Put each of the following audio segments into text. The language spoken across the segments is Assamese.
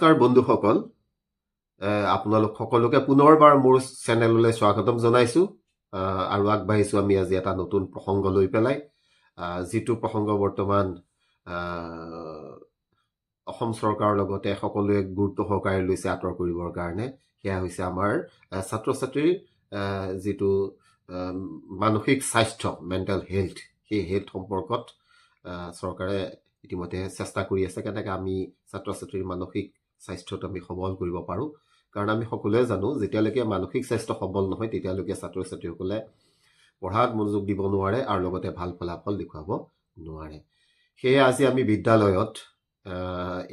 নমস্কাৰ বন্ধুসকল, আপোনালোক সকলোকে পুনৰবাৰ মোৰ চেনেললৈ স্বাগতম জনাইছোঁ আৰু আগবাঢ়িছোঁ আমি আজি এটা নতুন প্ৰসংগ লৈ পেলাই, যিটো প্ৰসংগ বৰ্তমান অসম চৰকাৰৰ লগতে সকলোৱে গুৰুত্ব সহকাৰে লৈছে আঁতৰ কৰিবৰ কাৰণে। সেয়া হৈছে আমাৰ ছাত্ৰ ছাত্ৰীৰ যিটো মানসিক স্বাস্থ্য, মেণ্টেল হেল্থ, সেই হেল্থ সম্পৰ্কত চৰকাৰে ইতিমধ্যে চেষ্টা কৰি আছে কেনেকৈ আমি ছাত্ৰ ছাত্ৰীৰ মানসিক স্বাস্থ্যটো আমি সবল কৰিব পাৰোঁ। কাৰণ আমি সকলোৱে জানো, যেতিয়ালৈকে মানসিক স্বাস্থ্য সবল নহয় তেতিয়ালৈকে ছাত্ৰ ছাত্ৰীসকলে পঢ়াত মনোযোগ দিব নোৱাৰে আৰু লগতে ভাল ফলাফল দেখুৱাব নোৱাৰে। সেয়ে আজি আমি বিদ্যালয়ত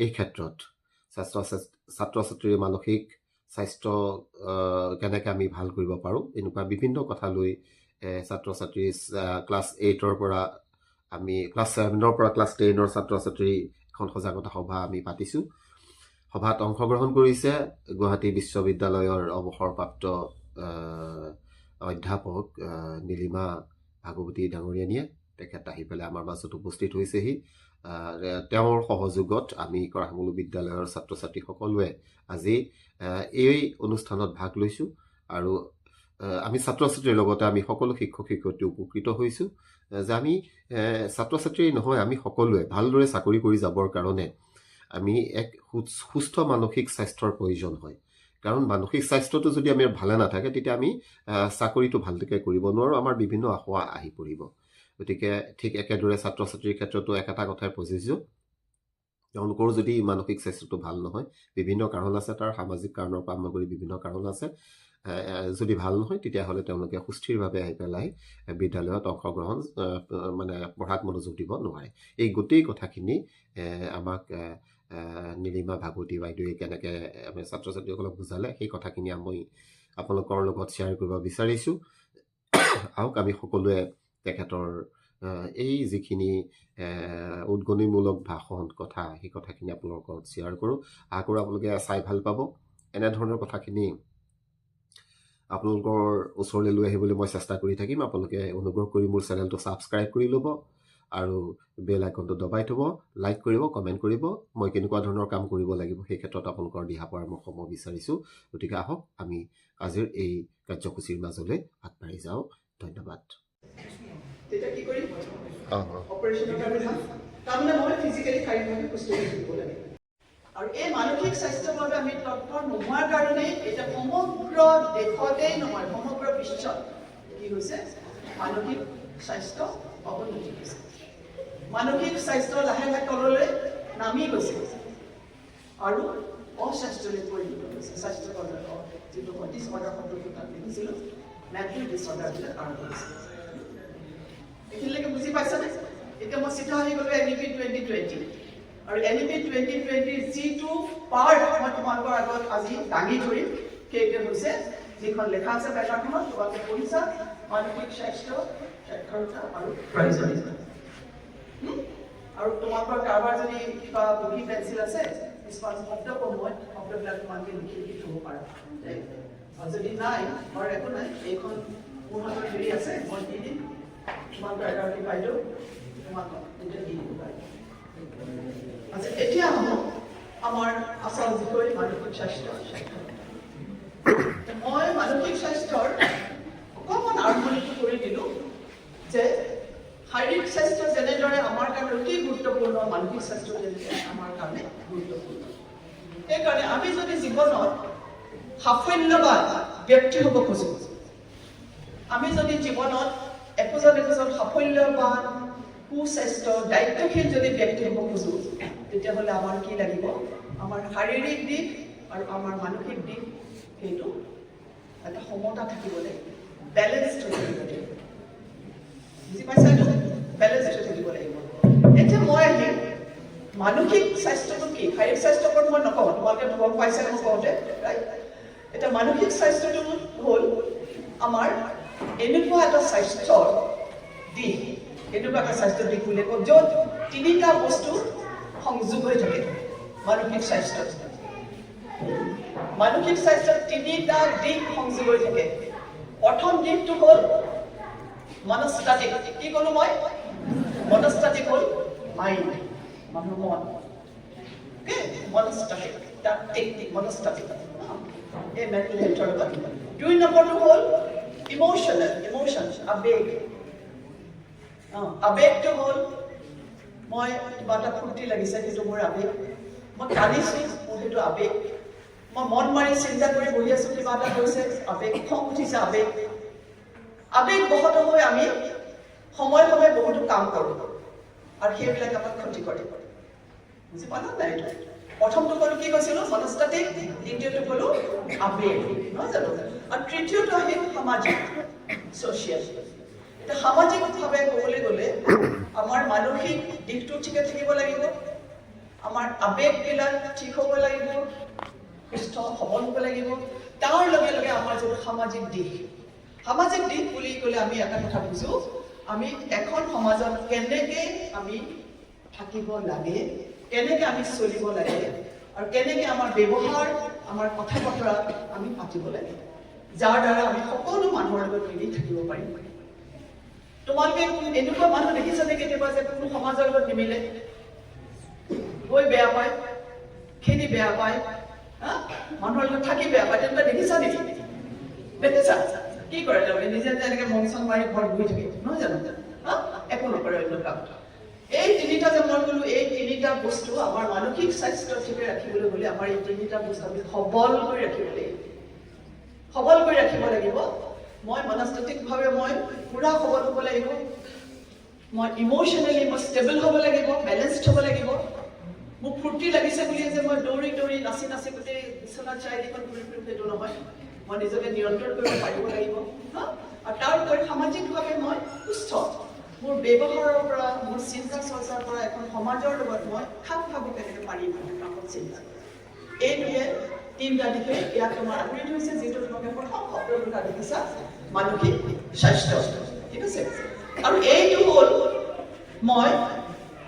এই ক্ষেত্ৰত ছাত্ৰ ছাত্ৰীৰ মানসিক স্বাস্থ্য কেনেকৈ আমি ভাল কৰিব পাৰোঁ, এনেকুৱা বিভিন্ন কথা লৈ ছাত্ৰ ছাত্ৰী ক্লাছ 8ৰ পৰা আমি ক্লাছ 7ৰ পৰা ক্লাছ 10ৰ ছাত্ৰ ছাত্ৰী এখন সজাগতা সভা আমি পাতিছোঁ। সভাত অংশগ্ৰহণ কৰিছে গুৱাহাটী বিশ্ববিদ্যালয়ৰ অৱসৰপ্ৰাপ্ত অধ্যাপক নীলিমা ভাগৱতী ডাঙৰীয়ানীয়ে। তেখেত আহি পেলাই আমাৰ মাজত উপস্থিত হৈছেহি। তেওঁৰ সহযোগত আমি কৰাসমূহ বিদ্যালয়ৰ ছাত্ৰ ছাত্ৰী সকলোৱে আজি এই অনুষ্ঠানত ভাগ লৈছোঁ আৰু আমি ছাত্ৰ ছাত্ৰীৰ লগতে আমি সকলো শিক্ষক শিক্ষয়িত্ৰী উপকৃত হৈছোঁ যে আমি ছাত্ৰ ছাত্ৰী নহয়, আমি সকলোৱে ভালদৰে চাকৰি কৰি যাবৰ কাৰণে আমি এক সুস্থ মানসিক স্বাস্থ্যৰ প্ৰয়োজন হয়। কাৰণ মানসিক স্বাস্থ্যটো যদি আমি ভালে নাথাকে তেতিয়া আমি চাকৰিটো ভালকৈ কৰিব নোৱাৰোঁ, আমাৰ বিভিন্ন আসোঁৱাহ আহি পৰিব। গতিকে ঠিক একেদৰে ছাত্ৰ ছাত্ৰীৰ ক্ষেত্ৰতো একেটা কথাই প্ৰযোজ্য। তেওঁলোকৰ যদি মানসিক স্বাস্থ্যটো ভাল নহয়, বিভিন্ন কাৰণ আছে, তাৰ সামাজিক কাৰণৰ পৰা আৰম্ভ কৰি বিভিন্ন কাৰণ আছে, যদি ভাল নহয় তেতিয়াহ'লে তেওঁলোকে সুস্থিৰভাৱে আহি পেলাই বিদ্যালয়ত অংশগ্ৰহণ পঢ়াত মনোযোগ দিব নোৱাৰে। এই গোটেই কথাখিনি আমাক নীলিমা ভাগৱতী বাইদেৱে কেনেকৈ আমি ছাত্ৰ ছাত্ৰীসকলক বুজালে, সেই কথাখিনি আমি আপোনালোকৰ লগত শ্বেয়াৰ কৰিব বিচাৰিছোঁ। আহক আমি সকলোৱে তেখেতৰ এই যিখিনি উদ্গনিমূলক ভাষণ কথা, সেই কথাখিনি আপোনালোকৰ লগত শ্বেয়াৰ কৰোঁ। আশা কৰোঁ আপোনালোকে চাই ভাল পাব। এনেধৰণৰ কথাখিনি আপোনালোকৰ ওচৰলৈ লৈ আহিবলৈ মই চেষ্টা কৰি থাকিম। আপোনালোকে অনুগ্ৰহ কৰি মোৰ চেনেলটো ছাবস্ক্ৰাইব কৰি ল'ব আৰু বেল আইকনটো দবাই থ'ব, লাইক কৰিব, কমেণ্ট কৰিব। মই কেনেকুৱা ধৰণৰ কাম কৰিব লাগিব সেই ক্ষেত্ৰত আপোনালোকৰ দিহা পৰামৰ্শ মই বিচাৰিছোঁ। গতিকে আহক আমি আজিৰ এই কাৰ্যসূচীৰ মাজলৈ আগবাঢ়ি যাওঁ। ধন্যবাদ। আৰু এই মানসিক স্বাস্থ্যৰ বাবে আমি তৎপৰ নোহোৱাৰ কাৰণে এতিয়া সমগ্ৰ দেশতেই নহয়, সমগ্ৰ বিশ্বত কি হৈছে, মানসিক স্বাস্থ্য অৱনতি হৈছে। মানসিক স্বাস্থ্য লাহে লাহে তললৈ নামি গৈছে আৰু অস্বাস্থ্যলৈ পৰিণত হৈছে। স্বাস্থ্যকৰ যিটো ডিছঅৰ্ডাৰ শব্দটো তাত লিখিছিলোঁ, মেণ্টেল ডিছঅৰ্ডাৰবিলাক আৰম্ভ হৈছে। এইখিনিলৈকে বুজি পাইছানে? এতিয়া মই চিধা আহি গ'লোঁ NEP 2020 আৰু NEP 2020 যিটো পাৰ্ট মই তোমালোকৰ আগত আজি দাঙি ধৰিম সেইটোৱে হৈছে যিখন লেখা আছে পেপাৰখনত, তোমালোকে পঢ়িছা, মানসিক স্বাস্থ্য, সাক্ষৰতা আৰু প্ৰয়োজনীয়তা। আৰু তোমালোকৰ কাৰোবাৰ যদি কিবা বহী পেঞ্চিল আছে, কিছুমান শব্দ মই শব্দবিলাক তোমালোকে লিখি থ'ব পাৰা। আৰু যদি নাই, মোৰ একো নাই, এইখন মোৰ হাতত হেৰি আছে, মই দি দিম। তোমালোকৰ এগৰাকী বাইদেউ তোমালোকক এতিয়া দি দিব পাৰিম। আচ্ছা, এতিয়া আহোঁ আমাৰ আচল বিষয় মানসিক স্বাস্থ্য। মই মানসিক স্বাস্থ্যৰ অকণমান আৰম্ভণিটো কৰি দিলোঁ যে শাৰীৰিক স্বাস্থ্য যেনেদৰে আমাৰ কাৰণে অতি গুৰুত্বপূৰ্ণ, মানসিক স্বাস্থ্য যেনেদৰে আমাৰ কাৰণে গুৰুত্বপূৰ্ণ। সেইকাৰণে আমি যদি জীৱনত সাফল্যৱান ব্যক্তি হ'ব খোজোঁ, আমি যদি জীৱনত একোজন সাফল্যৱান, সুস্বাস্থ্য, দায়িত্বশীল যদি ব্যক্তি হ'ব খোজোঁ, তেতিয়াহ'লে আমাৰ কি লাগিব? আমাৰ শাৰীৰিক দিশ আৰু আমাৰ মানসিক দিশ সেইটো এটা সমতা থাকিব লাগিব, বেলেঞ্চ হৈ থাকিব লাগিব। বুজি পাইছা? এইটো বেলেঞ্চ হৈ থাকিব লাগিব। এতিয়া মই আহিম মানসিক স্বাস্থ্যটো কি, শাৰীৰিক স্বাস্থ্যৰ ওপৰত মই নকওঁ, তোমালোকে গম পাইছা মই কওঁতে, ৰাইট? এতিয়া মানসিক স্বাস্থ্যটো হ'ল আমাৰ এনেকুৱা এটা স্বাস্থ্যৰ দিশ, এনেকুৱা এটা স্বাস্থ্য দিশ বুলি কওঁ য'ত তিনিটা বস্তু সংযোগ হৈ থাকে। মানসিক স্বাস্থ্যত তিনিটা দিশ সংযোগ হৈ থাকে। প্ৰথম দিশটো হ'ল মনস্তাত্ত্বিক। কি ক'লো মই? মনস্তাত্ত্বিক হ'ল মাইণ্ড, মানুহৰ মন। মনস্তাত্ত্বিক that technique, monostatic. A mental health or what. 2 number 2 whole emotions, abeg. Abeg to whole. মই কিবা এটা ফুৰ্তি লাগিছে সেইটো মোৰ আবেগ মই কান্দিছোঁ মোৰ সেইটো আবেগ মই মন মাৰি চিন্তা কৰি বহি আছোঁ কিবা এটা হৈছে আবেগ খং উঠিছে আবেগ বহুত হৈ আমি সময় বহুতো কাম কৰোঁ আৰু সেইবিলাক আমাক ক্ষতি কৰে বুজি পালা নাই প্ৰথমটো ক'লো কি কৈছিলোঁ মনস্তাত্ত্বিক দ্বিতীয়টো ক'লো আবেগ নহয় জানো আৰু তৃতীয়টো আহিল সামাজিক ছ'চিয়েল এটা সামাজিকভাৱে ক'বলৈ গ'লে আমাৰ মানসিক দিশটো ঠিকে থাকিব লাগিব আমাৰ আবেগবিলাক ঠিক হ'ব লাগিব সুস্থ সবল হ'ব লাগিব তাৰ লগে লগে আমাৰ যিটো সামাজিক দিশ বুলি ক'লে আমি এটা কথা বুজো আমি এখন সমাজত কেনেকৈ আমি থাকিব লাগে কেনেকৈ আমি চলিব লাগে আৰু কেনেকৈ আমাৰ ব্যৱহাৰ আমাৰ কথা বতৰা আমি পাতিব লাগে যাৰ দ্বাৰা আমি সকলো মানুহৰ লগত মিলি থাকিব পাৰিম তোমালোকে এনেকুৱা মানুহ দেখিছানে কেতিয়াবা যে কোনো সমাজৰ লগত নিমিলে গৈ বেয়া পায় খেলি বেয়া পায় মানুহৰ লগত থাকি বেয়া পায় তেনেকুৱা দেখিছা নেকি দেখিছা কি কৰে তেওঁলোকে নিজে এনেকৈ মন চন মাৰি ঘৰত বহি থাকে নহয় জানো একো নকৰে অন্য কাম এই তিনিটা যে মই ক'লো এই তিনিটা বস্তু আমাৰ মানসিক স্বাস্থ্য ঠিকে ৰাখিবলৈ হ'লে আমাৰ এই তিনিটা বস্তু আমি সবল কৰি ৰাখিব লাগিব মই মনস্তাত্ত্বিকভাৱে মই পুৰা সবল হ'ব লাগিব মই ইমোশ্যনেলি মই ষ্টেবল হ'ব লাগিব বেলেঞ্চড হ'ব লাগিব মোক ফূৰ্তি লাগিছে বুলি যে মই দৌৰি নাচি গোটেই বিচনা চাৰিদিখন ঘূৰি সেইটো নহয় মই নিজকে নিয়ন্ত্ৰণ কৰিব পাৰিব লাগিব আৰু তাৰ উপৰি সামাজিকভাৱে মই সুস্থ মোৰ ব্যৱহাৰৰ পৰা মোৰ চিন্তা চৰ্চাৰ পৰা এখন সমাজৰ লগত মই খাপ খাব কেনেকৈ পাৰিম কামত চিন্তা এইটোৱে তিনিটা দিশে ইয়াত তোমাৰ আগুৰি হৈছে যিটো তোমাকে প্ৰথম শব্দটো দেখিছা মানসিক স্বাস্থ্য ঠিক আছে আৰু এইটো হ'ল মই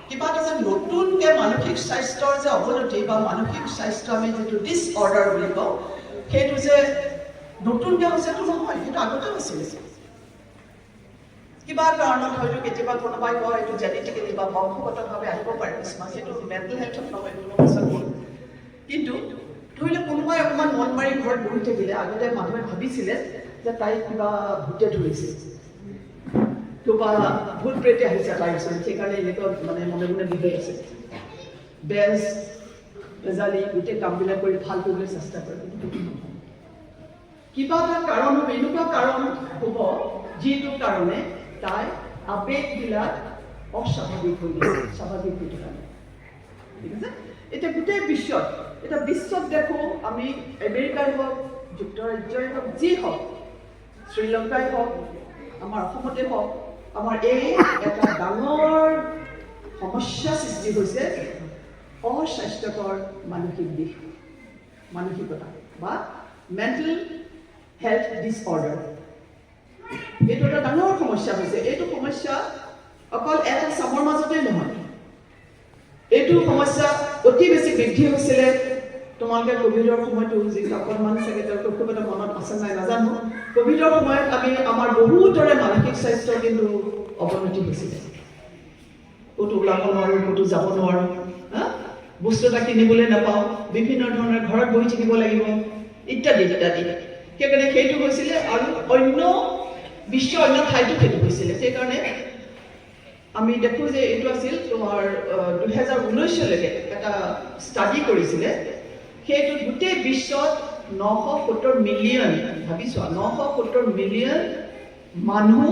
কিবা এটা যে নতুনকৈ মানসিক স্বাস্থ্যৰ যে অৱনতি বা মানসিক স্বাস্থ্য আমি যিটো ডিছঅৰ্ডাৰ বুলি কওঁ সেইটো যে নতুনকৈ হৈছেতো নহয় সেইটো আগতেও আছিলে কিবা কাৰণত হয়তো কেতিয়াবা কোনোবাই কয় এইটো জেনেটিকেলি বা বংশগতভাৱে আহিব পাৰে কিছুমান সেইটো মেণ্টেল হেল্থত নহয় কিন্তু ধৰি লওক কোনোবাই অকণমান মন মাৰি ঘৰত বহি থাকিলে আগতে মানুহে ভাবিছিলে যে তাই কিবা ভূতে ধৰিছে কিবা ভূত প্ৰেতে আহিছে তাইৰ ওচৰত সেইকাৰণে এনেকুৱা মানে মনে বিভেদ আছে বেজ বেজালি গোটেই কামবিলাক কৰি ভাল কৰিবলৈ চেষ্টা কৰে কিবা এটা কাৰণ হ'ব এনেকুৱা কাৰণ হ'ব যিটো কাৰণে তাই আবেগবিলাক অস্বাভাৱিক হৈ গৈছে স্বাভাৱিক হৈ থকা ঠিক আছে এতিয়া গোটেই বিশ্বত দেখোঁ আমি আমেৰিকাই হওক যুক্তৰাজ্যই হওক যি হওক শ্ৰীলংকাই হওক আমাৰ অসমতে হওক আমাৰ এই এটা ডাঙৰ সমস্যা সৃষ্টি হৈছে অস্বাস্থ্যকৰ মানসিকতা বা মেণ্টেল হেল্থ ডিছঅৰ্ডাৰ এইটো এটা ডাঙৰ সমস্যা হৈছে এইটো সমস্যা অকল এটা চামৰ মাজতেই নহয় এইটো সমস্যা অতি বেছি বৃদ্ধি হৈছিলে তোমালোকে কোভিডৰ সময়তো যি অকণমান চাগে তেওঁলোকৰ খুব এটা মনত আছে নাই নাজানো কোভিডৰ সময়ত আমি আমাৰ বহুতৰে মানসিক স্বাস্থ্য কিন্তু অৱনতি হৈছিলে ক'তো ওলাব নোৱাৰোঁ ক'তো যাব নোৱাৰোঁ বস্তু এটা কিনিবলৈ নাপাওঁ বিভিন্ন ধৰণৰ ঘৰত বহি থাকিব লাগিব ইত্যাদি সেইকাৰণে সেইটো হৈছিলে আৰু বিশ্বৰ অন্য ঠাইতো সেইটো হৈছিলে সেইকাৰণে আমি দেখোঁ যে এইটো আছিল তোমাৰ 2019লৈকে এটা ষ্টাডি কৰিছিলে সেইটোত গোটেই বিশ্বত 970 মিলিয়ন ভাবিছোৱা 970 মিলিয়ন মানুহ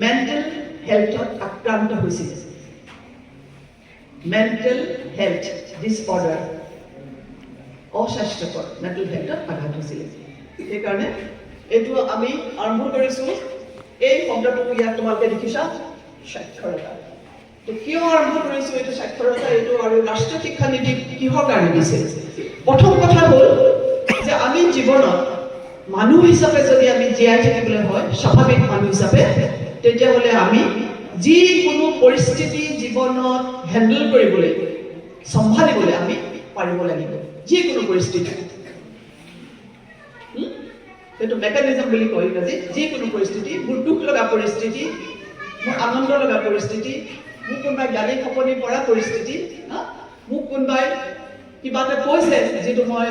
মেণ্টেল হেল্থত আক্ৰান্ত হৈছিলে মেণ্টেল হেল্থ ডিছঅৰ্ডাৰ অস্বাস্থ্যকৰ মেণ্টেল হেল্থত আঘাত হৈছিলে সেইকাৰণে এইটো আমি আৰম্ভ কৰিছোঁ এই শব্দটো ইয়াত তোমালোকে দেখিছা সাক্ষৰতা কিয় আৰম্ভ কৰিছোঁ এইটো সাক্ষৰতা এইটো আৰু ৰাষ্ট্ৰীয় শিক্ষা নীতি কিহৰ কাৰণে দিছে প্ৰথম কথা হ'ল যে আমি জীৱনত মানুহ হিচাপে যদি আমি জীয়াই থাকিবলৈ হয় স্বাভাৱিক মানুহ হিচাপে তেতিয়াহ'লে আমি যিকোনো পৰিস্থিতি জীৱনত হেণ্ডেল কৰিবলৈ চম্ভালিবলৈ আমি পাৰিব লাগিব যিকোনো পৰিস্থিতি সেইটো মেকানিজম বুলি কয় ইংৰাজী যিকোনো পৰিস্থিতি মোৰ দুখ লগা পৰিস্থিতি মোৰ আনন্দ লগা পৰিস্থিতি মোক কোনোবাই গালি খপনি পৰা পৰিস্থিতি মোক কোনোবাই কিবা এটা কৈছে যিটো মই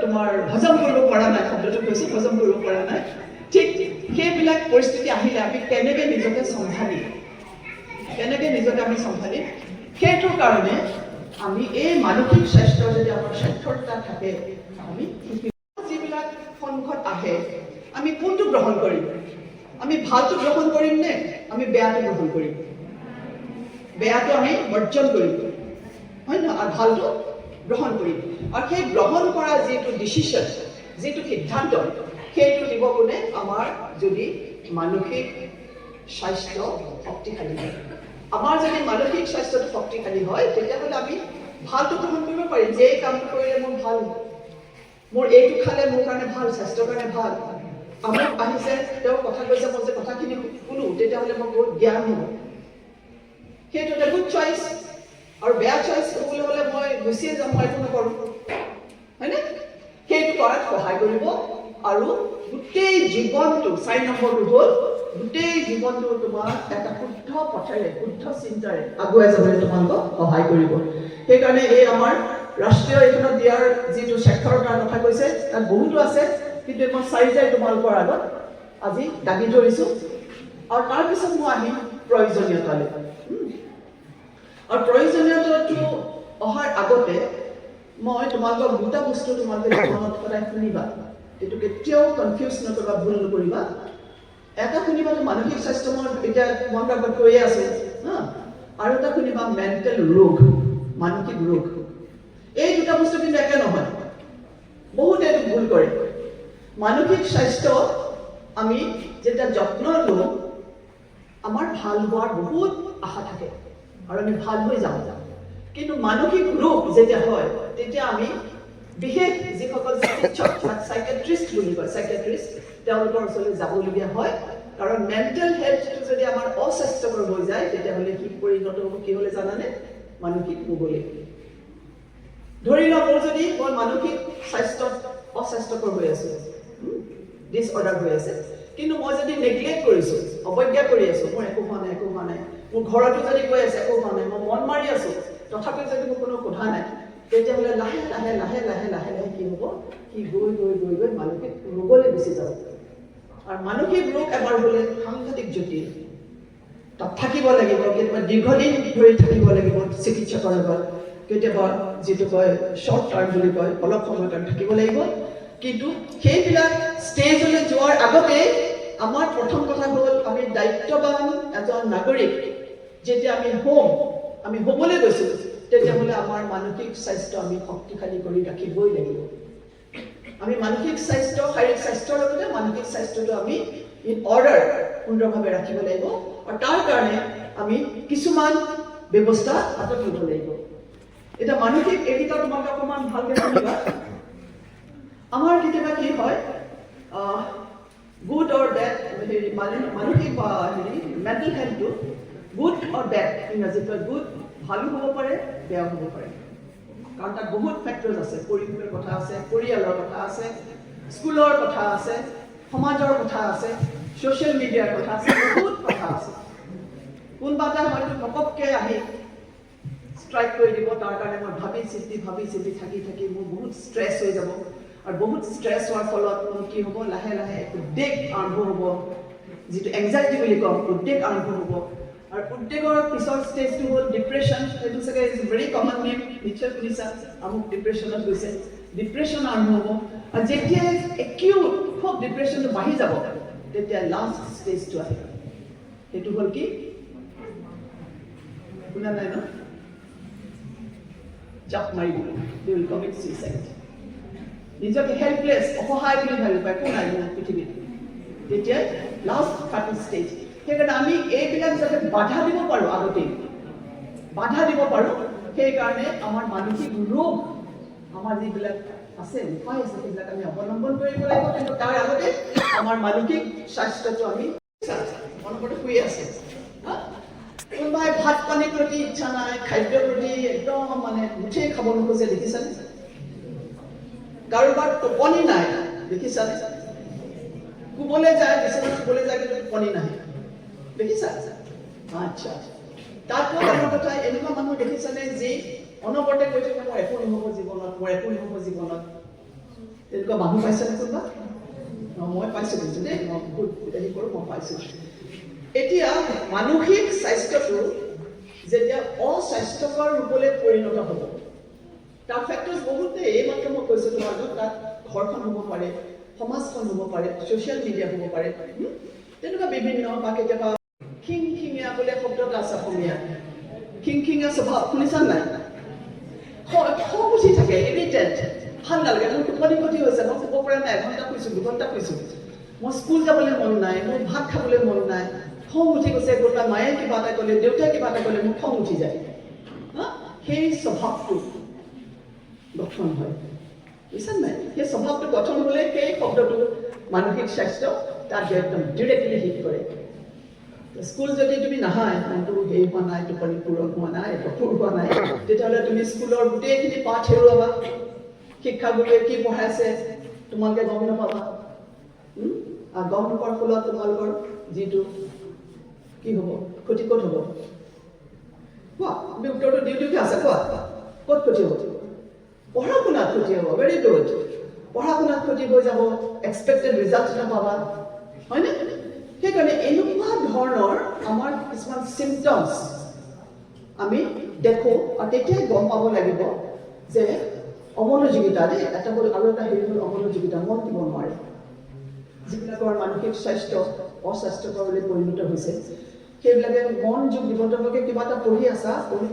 তোমাৰ হজম কৰিব পৰা নাই, শব্দটো কৈছোঁ হজম কৰিব পৰা নাই, ঠিক সেইবিলাক পৰিস্থিতি আহিলে আমি কেনেকৈ নিজকে চম্ভালিম, আমি চম্ভালিম, সেইটোৰ কাৰণে আমি এই মানসিক স্বাস্থ্যৰ যদি আমাৰ স্বাস্থ্যতা থাকে, আমি যিবিলাক সন্মুখত আহে আমি কোনটো গ্ৰহণ কৰিম? আমি ভালটো গ্ৰহণ কৰিম নে আমি বেয়াটো গ্ৰহণ কৰিম? বেয়াটো আমি বৰ্জন কৰিম, হয় নহয়, আৰু ভালটো গ্ৰহণ কৰিম। আৰু সেই গ্ৰহণ কৰা যিটো ডিচিশ্যন, যিটো সিদ্ধান্ত, সেইটো দিব কোনে? আমাৰ যদি মানসিক স্বাস্থ্য শক্তিশালী হয়। আমাৰ যদি মানসিক স্বাস্থ্যটো শক্তিশালী হয়, তেতিয়াহ'লে আমি ভালটো গ্ৰহণ কৰিব পাৰিম যে এই কামটো কৰিলে মোৰ ভাল, মোৰ এইটো খালে মোৰ কাৰণে ভাল, স্বাস্থ্যৰ কাৰণে ভাল, আমুক আহিছে তেওঁ কথা কৈছে, মই যে কথাখিনি শুনো, তেতিয়াহ'লে মোৰ বহুত জ্ঞান হ'ব, সেইটো এটা গুড চইচ। আৰু বেয়া চইচ হ'বলৈ হ'লে মই গুচিয়ে যাম, মই একো নকৰোঁ, হয়নে? সেইটো কৰাত সহায় কৰিব। আৰু গোটেই জীৱনটো 4 নম্বৰটো হ'ল গোটেই জীৱনটো তোমাৰ এটা শুদ্ধ পথেৰে, শুদ্ধ চিন্তাৰে আগুৱাই যাবলৈ তোমালোকক সহায় কৰিব। সেইকাৰণে এই আমাৰ ৰাষ্ট্ৰীয় এইখনত দিয়াৰ যিটো সাক্ষৰতাৰ কথা কৈছে, তাত বহুতো আছে, কিন্তু মই 4টাই তোমালোকৰ আগত আজি দাঙি ধৰিছোঁ। আৰু তাৰপিছত মই আহিম প্ৰয়োজনীয়তালৈ। আৰু প্ৰয়োজনীয়তাটো অহাৰ আগতে মই তোমালোকক 2টা বস্তু তোমালোকে মনত সদায় শুনিবা, এইটো কেতিয়াও কনফিউজ নকৰিবা, ভুল নকৰিবা। এটা শুনিবা তো মানসিক স্বাস্থ্য, মই এতিয়া তোমালোকৰ আগত কৈয়ে আছোঁ, আৰু এটা শুনিবা মেণ্টেল ৰোগ, মানসিক ৰোগ। এই 2টা বস্তু কিন্তু একে নহয়, বহুতে এইটো ভুল কৰে। মানসিক স্বাস্থ্য আমি যেতিয়া যত্ন লওঁ, আমাৰ ভাল হোৱাৰ বহুত আশা থাকে আৰু আমি ভাল হৈ যাওঁ। কিন্তু মানসিক ৰোগ যেতিয়া হয়, তেতিয়া আমি বিশেষ যিসকল চিকিৎসক, চাইকেট্ৰিষ্ট বুলি কয়, চাইকেট্ৰিষ্ট, তেওঁলোকৰ ওচৰলৈ যাবলগীয়া হয়। কাৰণ মেণ্টেল হেল্থটো যদি আমাৰ অস্বাস্থ্যকৰ হৈ যায়, তেতিয়াহ'লে কি পৰিণত হ'ব, কি হ'লে জানানে? মানসিক ৰোগলৈ। ধৰি লওক মোৰ যদি মই মানসিক স্বাস্থ্যত অস্বাস্থ্যকৰ হৈ আছোঁ, ডিছঅৰ্ডাৰ হৈ আছে, কিন্তু মই যদি নেগলেক্ট কৰিছোঁ, অৱজ্ঞা কৰি আছোঁ, মোৰ একো হোৱা নাই, একো হোৱা নাই, মোৰ ঘৰতো যদি কৈ আছে একো হোৱা নাই, মই মন মাৰি আছোঁ, তথাপিও যদি মোক কোনো সোধা নাই, তেতিয়াহ'লে লাহে লাহে লাহে লাহে লাহে লাহে কি হ'ব? সি গৈ গৈ গৈ গৈ মানসিক ৰোগলৈ গুচি যাব। আৰু মানসিক ৰোগ এবাৰ হ'লে সাংঘাতিক জটিল, তাত থাকিব লাগিব, কেতিয়াবা দীৰ্ঘদিন ধৰি থাকিব লাগিব চিকিৎসকৰ লগত, কেতিয়াবা যিটো কয় শ্বৰ্ট টাৰ্ম বুলি কয়, অলপ সময়ৰ কাৰণে থাকিব লাগিব। কিন্তু সেইবিলাক ষ্টেজলৈ যোৱাৰ আগতে আমাৰ প্ৰথম কথা হ'ল আমি দায়িত্ববান এজন নাগৰিক যেতিয়া আমি হ'বলৈ গৈছোঁ, তেতিয়াহ'লে আমাৰ মানসিক স্বাস্থ্য আমি শক্তিশালী কৰি ৰাখিবই লাগিব। আমি মানসিক স্বাস্থ্য, শাৰীৰিক স্বাস্থ্যৰ লগতে মানসিক স্বাস্থ্যটো আমি ইন অৰ্ডাৰ সুন্দৰভাৱে ৰাখিব লাগিব। আৰু তাৰ কাৰণে আমি কিছুমান ব্যৱস্থা হাতত ল'ব লাগিব। এতিয়া মানসিক এইকেইটা তোমালোকে অকণমান ভালকৈ শুনিবা। আমাৰ কেতিয়াবা কি হয়, গুড অৰ বেড, মানসিক মেণ্টেল হেল্থটো গুড অৰ বেড, ইংৰাজীত কয় গুড, ভালো হ'ব পাৰে, বেয়াও হ'ব পাৰে। কাৰণ তাত বহুত ফেক্টৰ্ছ আছে, পৰিৱেশৰ কথা আছে, পৰিয়ালৰ কথা আছে, স্কুলৰ কথা আছে, সমাজৰ কথা আছে, ছ'চিয়েল মিডিয়াৰ কথা আছে, বহুত কথা আছে। কোনোবা এটা হয়তো ঘপককৈ আহি ষ্ট্ৰাইক কৰি দিব, তাৰ কাৰণে মই ভাবি চিন্তি থাকি মোৰ বহুত ষ্ট্ৰেছ হৈ যাব। আৰু বহুত ষ্ট্ৰেছ হোৱাৰ ফলত মোৰ কি হ'ব? লাহে লাহে উদ্বেগ আৰম্ভ হ'ব, যিটো এংজাইটি বুলি কওঁ, উদ্বেগ আৰম্ভ হ'ব। আৰু উদ্বেগৰ পিছৰ ষ্টেজটো হ'ল ডিপ্ৰেশ্যন। সেইটো চাগে ইজ ভেৰি কমন নেম, নিশ্চয় শুনিছা, আমুক ডিপ্ৰেশ্যনত গৈছে, ডিপ্ৰেশ্যন আৰম্ভ হ'ব। আৰু যেতিয়া একিউট খুব ডিপ্ৰেশ্যনটো বাঢ়ি যাব, তেতিয়া লাষ্ট ষ্টেজটো আহিব, সেইটো হ'ল কি? শুনা নাই ন? জাপ মাৰি দিব, they will commit suicide. নিজকে হেল্পলেছ, অসহায় বুলি ভাবিব, একো নাই মোৰ পৃথিৱীত, তেতিয়া লাষ্ট ফাইনেল ষ্টেজ। সেইকাৰণে আমি এইবিলাক যাতে বাধা দিব পাৰোঁ, আগতেই বাধা দিব পাৰোঁ, সেইকাৰণে আমাৰ মানসিক ৰোগ, আমাৰ যিবিলাক আছে, উপায় আছে, সেইবিলাক আমি অৱলম্বন কৰিব লাগিব। কিন্তু তাৰ আগতে আমাৰ মানসিক স্বাস্থ্যটো আমি মনতে শুই আছে। কোনোবাই ভাত পানীৰ প্ৰতি ইচ্ছা নাই, খাদ্যৰ প্ৰতি একদম মানে মুঠেই খাব নোখোজে, দেখিছানে? কাৰোবাৰ টোপনি নাই, দেখিছানে? শুবলৈ যায়, বিচনাত শুবলৈ যায়, কিন্তু টোপনি নাহে, দেখিছা? আচ্ছা, তাতকৈ ডাঙৰ কথা, এনেকুৱা মানুহ দেখিছানে যি অনবৰতে কৈ থাকে মোৰ একো নহ'ব জীৱনত, মোৰ একো নহ'ব জীৱনত। তেনেকুৱা মানুহ পাইছেনে কোনোবা? মই পাইছোঁ কিন্তু দেই, মই বহুত হেৰি কৰোঁ, মই পাইছোঁ। এতিয়া মানসিক স্বাস্থ্যটো যেতিয়া অস্বাস্থ্যকৰ ৰূপলৈ পৰিণত হ'ব, তাৰ ফেক্টৰ্ছ বহুতেই, এইমাত্ৰ মই কৈছোঁ তোমাৰ আগত, তাত ঘৰখন হ'ব পাৰে, সমাজখন হ'ব পাৰে, ছ'চিয়েল মিডিয়া হ'ব পাৰে, তেনেকুৱা বিভিন্ন, বা কেতিয়াবা খিংখিঙীয়া বোলে শব্দ এটা আছে অসমীয়াত, খিংখিঙীয়া স্বভাৱ, শুনিছা নাই? খং উঠি থাকে, ইৰিটেট, ভাল নালাগে, মোৰ টোপনি ক্ষতি হৈছে, মই শুব পৰা নাই, এঘণ্টা শুইছোঁ, দুঘণ্টা শুইছোঁ, মোৰ স্কুল যাবলৈ মন নাই, মোৰ ভাত খাবলৈ মন নাই, খং উঠি গৈছে, কোনোবা মায়ে কিবা এটা ক'লে, দেউতাই কিবা এটা ক'লে, মোৰ খং উঠি যায়। সেই স্বভাৱটো গঠন হয়, বুজিছা নাই? সেই স্বভাৱটো গঠন হ'লে সেই শব্দটো মানসিক স্বাস্থ্য তাত একদম ডিৰেক্টলি হিট কৰে। স্কুল যদি তুমি নাহাই, মনটো হেৰি হোৱা নাই, টোপনি পূৰণ হোৱা নাই, পূৰ হোৱা নাই, তেতিয়াহ'লে তুমি স্কুলৰ গোটেইখিনি পাঠ হেৰুৱাবা, শিক্ষাগুৰুৱে কি পঢ়াইছে তোমালোকে গম নাপাবা, আৰু গম নোপোৱাৰ ফলত তোমালোকৰ যিটো কি হ'ব, ক্ষতি ক'ত হ'ব? কোৱা, তুমি উত্তৰটো দিওঁতে আছে, কোৱা ক'ত ক্ষতি হ'ব? পঢ়া শুনাত ক্ষতি হ'ব, ভেৰি গুড। পঢ়া শুনাত ক্ষতি হৈ যাব, এক্সপেক্টেড ৰিজাল্ট নাপাবা, হয়নে? সেইকাৰণে এনেকুৱা ধৰণৰ আমাৰ কিছুমান চিমটমছ আমি দেখোঁ, আৰু তেতিয়াই গম পাব লাগিব যে অমনোযোগিতা দেই, এটা হ'ল আৰু এটা হেৰি হ'ল অমনোযোগিতা, মন দিব নোৱাৰে। যিবিলাকৰ মানসিক স্বাস্থ্য অস্বাস্থ্যকৰলৈ পৰিণত হৈছে, সেইবিলাকে মন যোগ দিব। তোমালোকে কিবা এটা পঢ়ি আছা, পঢ়ি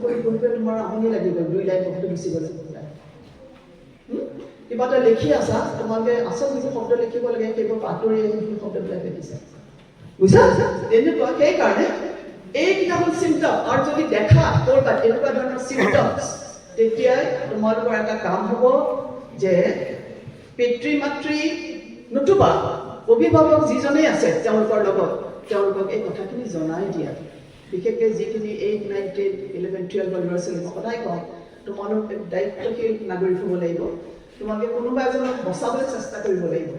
তোমাৰ আমনি লাগি গ'ল, 2 লাইন পঢ়িটো গুচি গ'লে, কিবা এটা লিখি আছা, তোমালোকে আচল যিবোৰ শব্দ লিখিব লাগে সেইবোৰ আঁতৰি সেই শব্দবিলাক লিখিছা, বুজিছা? তেনেকুৱা, সেইকাৰণে এইকেইটা হ'ল চিমটম। আৰু যদি দেখা ক'ৰবাত এনেকুৱা ধৰণৰ চিমটমছ, তেতিয়াই তোমালোকৰ এটা কাম হ'ব যে পিতৃ মাতৃ নতুবা অভিভাৱক যিজনেই আছে তেওঁলোকৰ লগত, তেওঁলোকক এই কথাখিনি জনাই দিয়া। বিশেষকৈ যিখিনি 8, 9, 10, 11, 12 ল'ৰা ছোৱালী, মই সদায় কওঁ তোমালোক দায়িত্বশীল নাগৰিক হ'ব লাগিব। তোমালোকে কোনোবা এজনক বচাবলৈ চেষ্টা কৰিব লাগিব,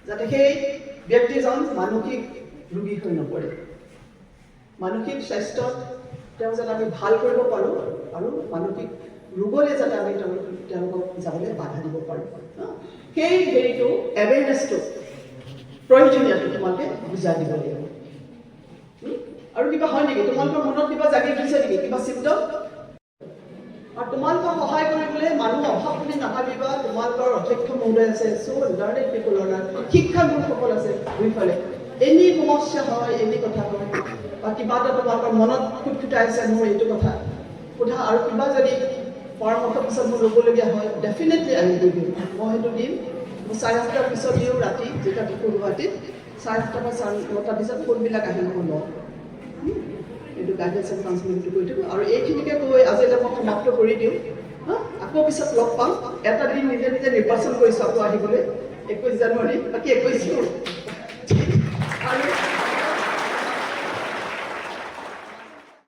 যাতে সেই ব্যক্তিজন মানসিক ৰোগী হৈ নপৰে। মানসিক স্বাস্থ্যত তেওঁ যাতে আমি ভাল কৰিব পাৰোঁ, আৰু মানসিক ৰোগলৈ যাতে আমি তেওঁলোকক যাবলৈ বাধা দিব পাৰোঁ। সেই হেৰিটো, এৱেৰনেছটো, প্ৰয়োজনীয়টো তোমালোকে বুজাই দিব লাগিব। আৰু কিবা হয় নেকি? তোমালোকৰ মনত কিবা জাগি উঠিছে নেকি? কিবা চিমটম? আৰু তোমালোকক সহায় কৰিবলৈ মানুহ অভাৱ বুলি নাভাবিবা। তোমালোকৰ অধ্যক্ষ মহোদয় আছে, লাৰ্ণিং পিপলৰ শিক্ষাগুৰুসকল আছে দুইফালে। এনি সমস্যা হয়, এনি কথা হয়, বা কিবা এটা তোমালোকৰ মনত খুটখুটাইছে, মোৰ এইটো কথা সোধা। আৰু কিবা যদি পৰামৰ্শ পিছত মোৰ ল'বলগীয়া হয়, ডেফিনেটলি আমি দি দিম, মই সেইটো দিম। মই 8:30 পিছত দিওঁ ৰাতি, যেতিয়া দেখোঁ গুৱাহাটীত 8:30 বা 9:00 পিছত ফোনবিলাক আহিব মই লওঁ। এইটো গাইডেন্স এণ্ড কাউন্সেলিংটো কৰি থাকোঁ। আৰু এইখিনিকে কৈ আজিলৈ মই সমাপ্ত কৰি দিওঁ। আকৌ পিছত লগ পাম। এটা দিন নিজে নিজে নিৰ্বাচন কৰিছোঁ আকৌ আহিবলৈ, 21 জানুৱাৰী, বাকী 21 জুন।